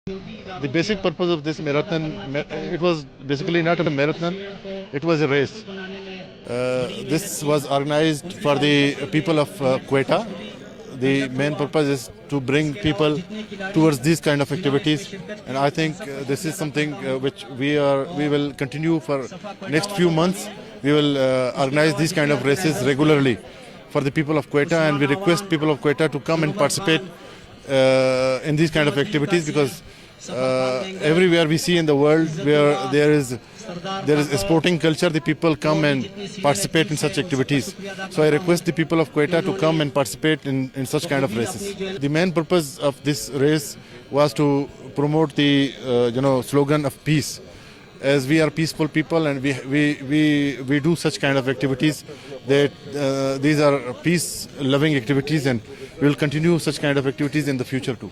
The basic purpose of this marathon, it was basically not a marathon, it was a race. This was organized for the people of Quetta. The main purpose is to bring people towards these kind of activities, and I think this is something which we will continue for next few months. We will organize these kind of races regularly for the people of Quetta, and we request people of Quetta to come and participate in these kind of activities, because everywhere we see in the world where there is a sporting culture, the people come and participate in such activities. So I request the people of Quetta to come and participate in such kind of races. The main purpose of this race was to promote the slogan of peace. As we are peaceful people, and we do such kind of activities, that these are peace loving activities, and we will continue such kind of activities in the future too.